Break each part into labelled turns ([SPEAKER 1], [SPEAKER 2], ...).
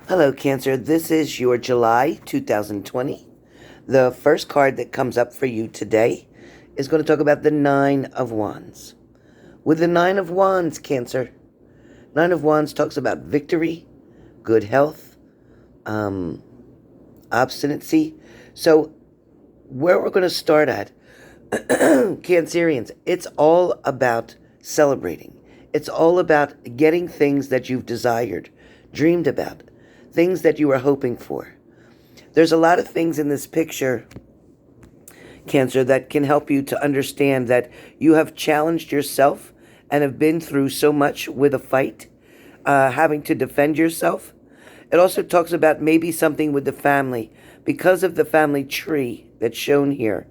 [SPEAKER 1] Hello, Cancer. This is your July 2020. The first card that comes up for you today is going to talk about the Nine of Wands. With the Nine of Wands, Cancer, Nine of Wands talks about victory, good health, obstinacy. So, where we're going to start at, Cancerians, it's all about celebrating. It's all about getting things that you've desired, dreamed about, things that you were hoping for. There's a lot of things in this picture, Cancer, that can help you to understand that you have challenged yourself and have been through so much with a fight, having to defend yourself. It also talks about maybe something with the family. Because of the family tree that's shown here,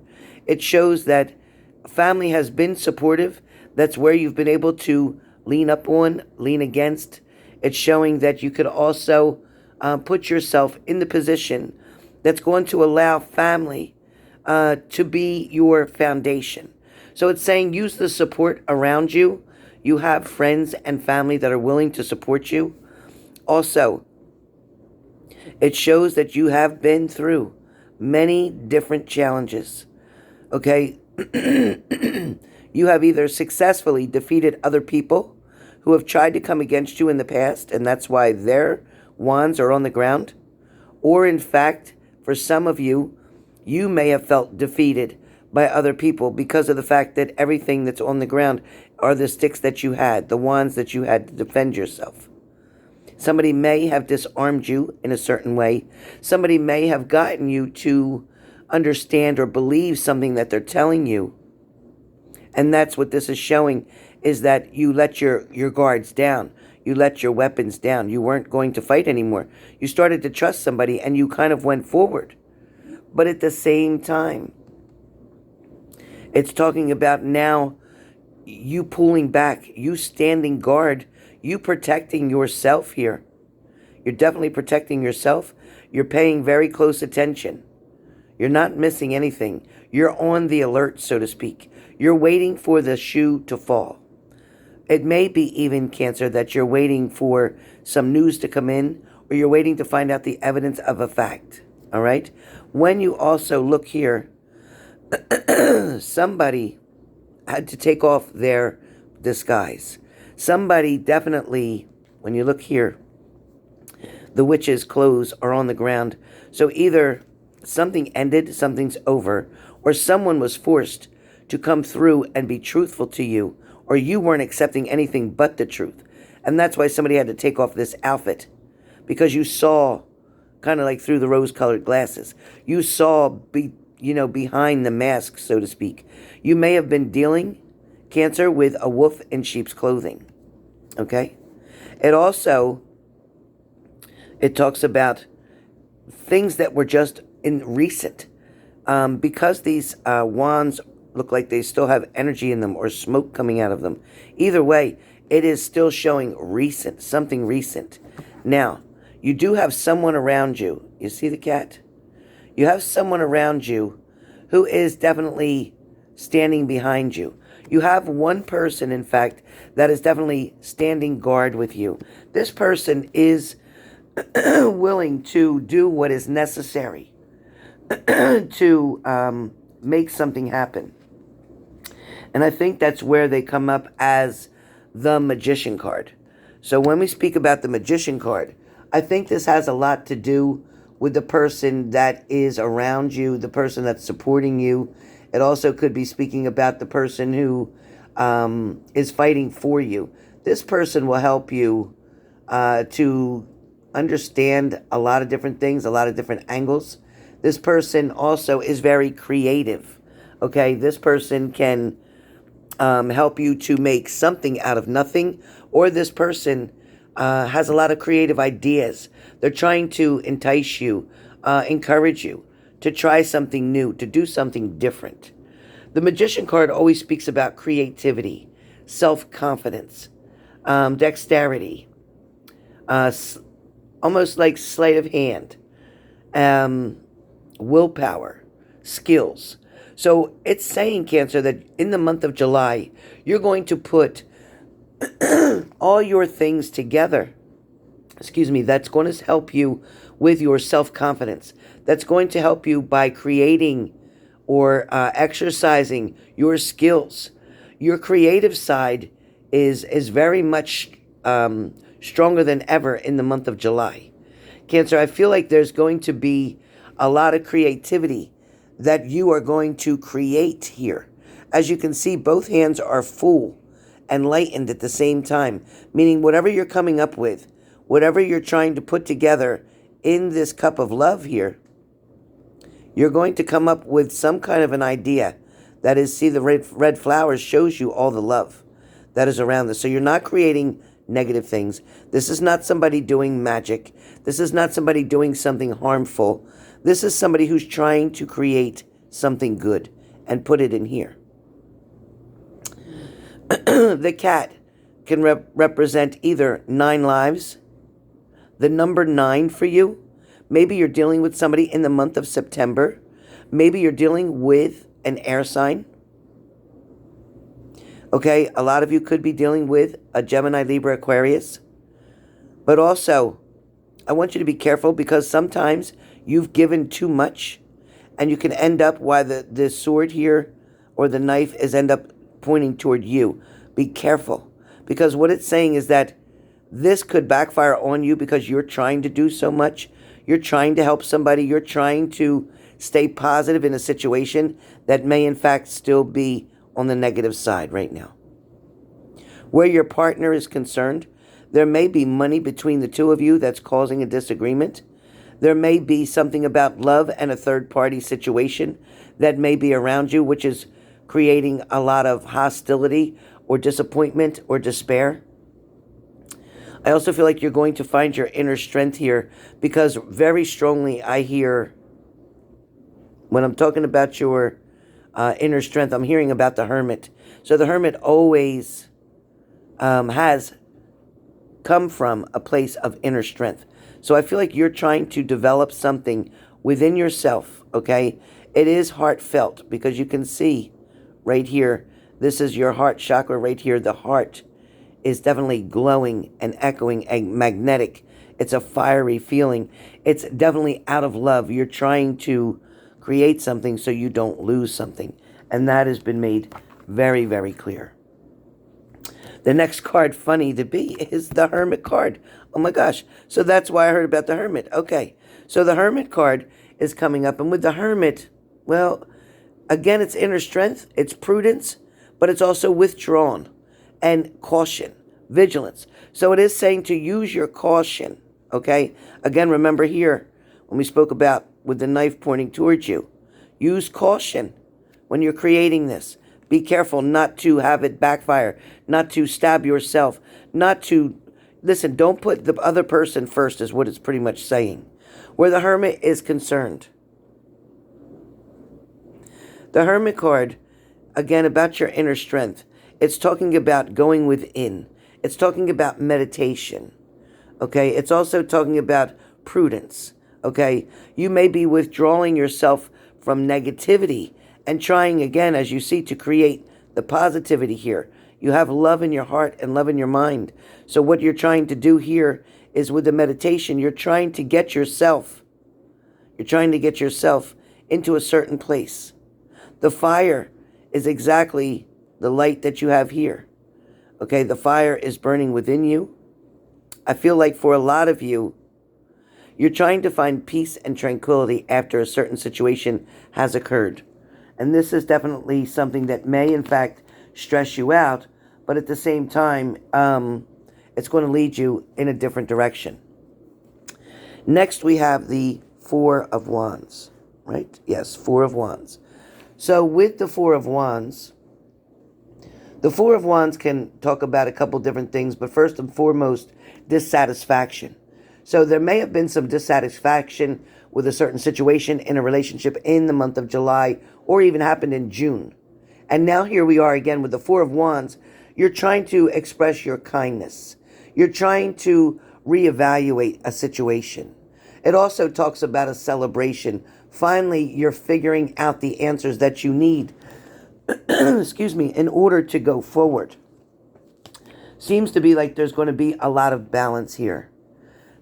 [SPEAKER 1] it shows that family has been supportive. That's where you've been able to lean up on, lean against. It's showing that you could also put yourself in the position that's going to allow family to be your foundation. So it's saying use the support around you. You have friends and family that are willing to support you. Also, it shows that you have been through many different challenges. Okay? You have either successfully defeated other people who have tried to come against you in the past, and that's why their wands are on the ground, or in fact, for some of you, you may have felt defeated by other people because of the fact that everything that's on the ground are the sticks that you had, the wands that you had to defend yourself. Somebody may have disarmed you in a certain way. Somebody may have gotten you to understand or believe something that they're telling you. And that's what this is showing, is that you let your guards down. You let your weapons down. You weren't going to fight anymore. You started to trust somebody and you kind of went forward. But at the same time, it's talking about now you pulling back, you standing guard, you protecting yourself here. You're definitely protecting yourself. You're paying very close attention. You're not missing anything. You're on the alert, so to speak. You're waiting for the shoe to fall. It may be even, Cancer, that you're waiting for some news to come in, or you're waiting to find out the evidence of a fact. All right? When you also look here, somebody had to take off their disguise. Somebody definitely, when you look here, the witch's clothes are on the ground. So either something ended, something's over, or someone was forced to come through and be truthful to you, or you weren't accepting anything but the truth. And that's why somebody had to take off this outfit, because you saw kind of like through the rose-colored glasses. You saw behind the mask, so to speak. You may have been dealing, Cancer, with a wolf in sheep's clothing. Okay? It talks about things that were just in recent. Because these wands look like they still have energy in them or smoke coming out of them. Either way, it is still showing recent, something recent. Now, you do have someone around you. You see the cat? You have someone around you who is definitely standing behind you. You have one person, in fact, that is definitely standing guard with you. This person is willing to do what is necessary to make something happen. And I think that's where they come up as the Magician card. So when we speak about the Magician card, I think this has a lot to do with the person that is around you, the person that's supporting you. It also could be speaking about the person who is fighting for you. This person will help you to understand a lot of different things, a lot of different angles. This person also is very creative. Okay, this person can help you to make something out of nothing, or this person has a lot of creative ideas. They're trying to entice you, encourage you to try something new, to do something different. The Magician card always speaks about creativity, self-confidence, dexterity, almost like sleight of hand, willpower, skills. So it's saying, Cancer, that in the month of July, you're going to put all your things together that's going to help you with your self-confidence. That's going to help you by creating or exercising your skills. Your creative side is very much stronger than ever in the month of July. Cancer, I feel like there's going to be a lot of creativity that you are going to create here. As you can see, both hands are full and lightened at the same time, meaning whatever you're coming up with, whatever you're trying to put together in this cup of love here, you're going to come up with some kind of an idea. That is, see, the red flowers shows you all the love that is around this. So you're not creating negative things. This is not somebody doing magic. This is not somebody doing something harmful. This is somebody who's trying to create something good and put it in here. The cat can represent either 9 lives, the number 9 for you. Maybe you're dealing with somebody in the month of September. Maybe you're dealing with an air sign. Okay, a lot of you could be dealing with a Gemini, Libra, Aquarius. But also, I want you to be careful because sometimes you've given too much and you can end up while the sword here or the knife is end up pointing toward you. Be careful because what it's saying is that this could backfire on you because you're trying to do so much. You're trying to help somebody. You're trying to stay positive in a situation that may in fact still be on the negative side right now. Where your partner is concerned, there may be money between the two of you that's causing a disagreement. There may be something about love and a third-party situation that may be around you, which is creating a lot of hostility or disappointment or despair. I also feel like you're going to find your inner strength here because very strongly I hear, when I'm talking about your inner strength, I'm hearing about the Hermit. So the Hermit always has come from a place of inner strength. So I feel like you're trying to develop something within yourself, okay? It is heartfelt because you can see right here, this is your heart chakra right here. The heart is definitely glowing and echoing and magnetic. It's a fiery feeling. It's definitely out of love. You're trying to create something so you don't lose something. And that has been made very, very clear. The next card, funny to be, is the Hermit card. Oh my gosh. So that's why I heard about the Hermit. Okay. So the Hermit card is coming up. And with the Hermit, well, again, it's inner strength. It's prudence. But it's also withdrawn and caution, vigilance. So it is saying to use your caution. Okay. Again, remember here, when we spoke about with the knife pointing towards you, use caution when you're creating this. Be careful not to have it backfire, not to stab yourself, not to, listen, don't put the other person first is what it's pretty much saying. Where the Hermit is concerned. The Hermit card, again, about your inner strength. It's talking about going within. It's talking about meditation. Okay? It's also talking about prudence. Okay? You may be withdrawing yourself from negativity and trying again, as you see, to create the positivity here. You have love in your heart and love in your mind. So what you're trying to do here is with the meditation, you're trying to get yourself into a certain place. The fire is exactly the light that you have here. Okay, the fire is burning within you. I feel like for a lot of you, you're trying to find peace and tranquility after a certain situation has occurred. And this is definitely something that may, in fact, stress you out, but at the same time, it's going to lead you in a different direction. Next, we have the Four of Wands, right? Yes, Four of Wands. So with the Four of Wands, the Four of Wands can talk about a couple different things, but first and foremost, dissatisfaction. So there may have been some dissatisfaction with a certain situation in a relationship in the month of July, or even happened in June. And now here we are again with the Four of Wands. You're trying to express your kindness. You're trying to reevaluate a situation. It also talks about a celebration. Finally, you're figuring out the answers that you need, excuse me, in order to go forward. Seems to be like there's going to be a lot of balance here.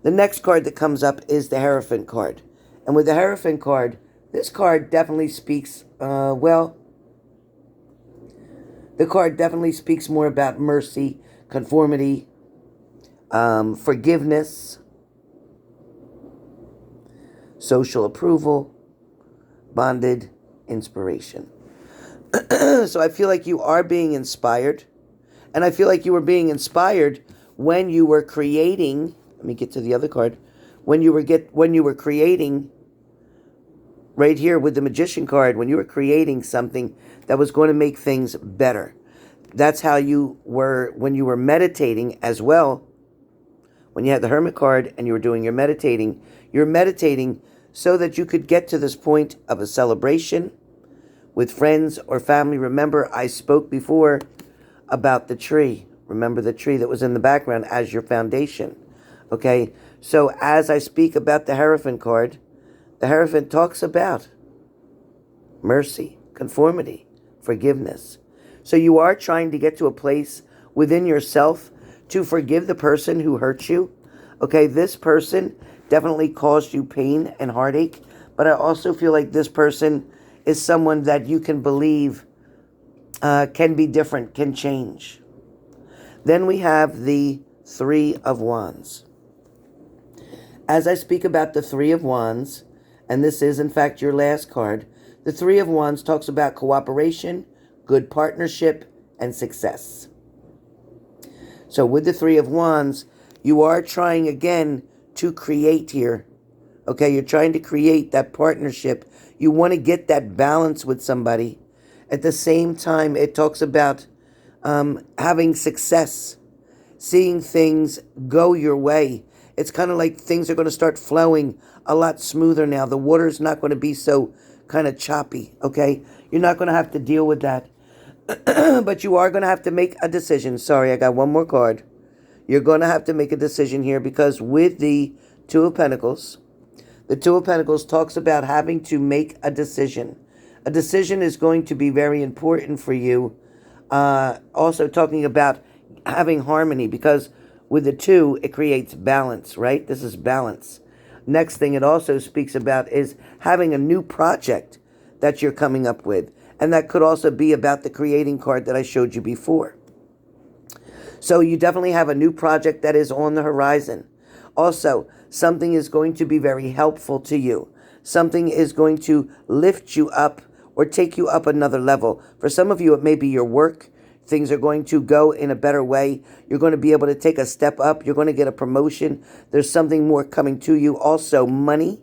[SPEAKER 1] The next card that comes up is the Hierophant card. And with the Hierophant card, this card definitely speaks, the card definitely speaks more about mercy, conformity, forgiveness, social approval, bonded, inspiration. So I feel like you are being inspired. And I feel like you were being inspired when you were creating, let me get to the other card, when you were creating right here with the Magician card, when you were creating something that was going to make things better. That's how you were when you were meditating as well. When you had the Hermit card and you were doing your meditating, you're meditating so that you could get to this point of a celebration with friends or family. Remember, I spoke before about the tree. Remember the tree that was in the background as your foundation. Okay, so as I speak about the Hierophant card, the Hierophant talks about mercy, conformity, forgiveness. So you are trying to get to a place within yourself to forgive the person who hurt you. Okay, this person definitely caused you pain and heartache, but I also feel like this person is someone that you can believe can be different, can change. Then we have the Three of Wands. As I speak about the Three of Wands, and this is in fact your last card, the Three of Wands talks about cooperation, good partnership, and success. So with the Three of Wands, you are trying again to create here. Okay, you're trying to create that partnership. You want to get that balance with somebody. At the same time, it talks about having success, seeing things go your way. It's kind of like things are going to start flowing a lot smoother now. The water's not going to be so kind of choppy, okay? You're not going to have to deal with that. But you are going to have to make a decision. Sorry, I got one more card. You're going to have to make a decision here because with the Two of Pentacles, the Two of Pentacles talks about having to make a decision. A decision is going to be very important for you. Also talking about having harmony because with the two, it creates balance, right? This is balance. Next thing it also speaks about is having a new project that you're coming up with. And that could also be about the creating card that I showed you before. So you definitely have a new project that is on the horizon. Also, something is going to be very helpful to you. Something is going to lift you up or take you up another level. For some of you, it may be your work. Things are going to go in a better way. You're going to be able to take a step up. You're going to get a promotion. There's something more coming to you. Also, money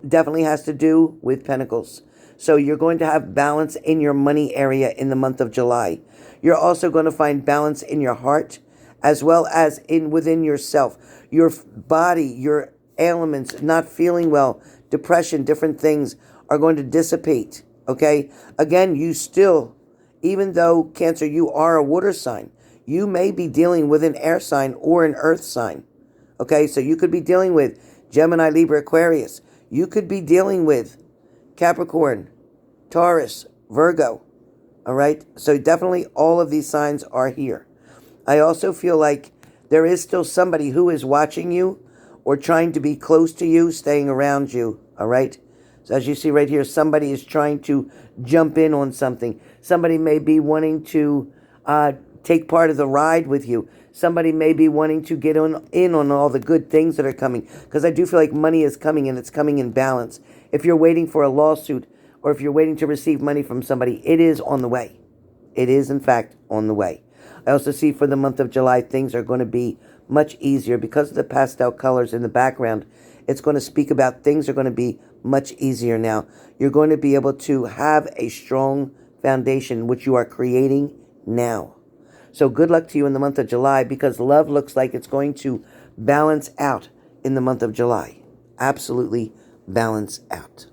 [SPEAKER 1] definitely has to do with Pentacles. So you're going to have balance in your money area in the month of July. You're also going to find balance in your heart as well as within yourself. Your body, your ailments, not feeling well, depression, different things are going to dissipate. Okay? Again, you still, even though Cancer, you are a water sign, you may be dealing with an air sign or an earth sign. Okay? So you could be dealing with Gemini, Libra, Aquarius. You could be dealing with Capricorn, Taurus, Virgo. All right? So definitely all of these signs are here. I also feel like there is still somebody who is watching you or trying to be close to you, staying around you. All right? So as you see right here, somebody is trying to jump in on something. Somebody may be wanting to take part of the ride with you. Somebody may be wanting to get in on all the good things that are coming. Because I do feel like money is coming and it's coming in balance. If you're waiting for a lawsuit or if you're waiting to receive money from somebody, it is on the way. It is, in fact, on the way. I also see for the month of July, things are going to be much easier because of the pastel colors in the background. It's going to speak about things are going to be much easier now. You're going to be able to have a strong foundation, which you are creating now. So good luck to you in the month of July because love looks like it's going to balance out in the month of July. Absolutely balance out.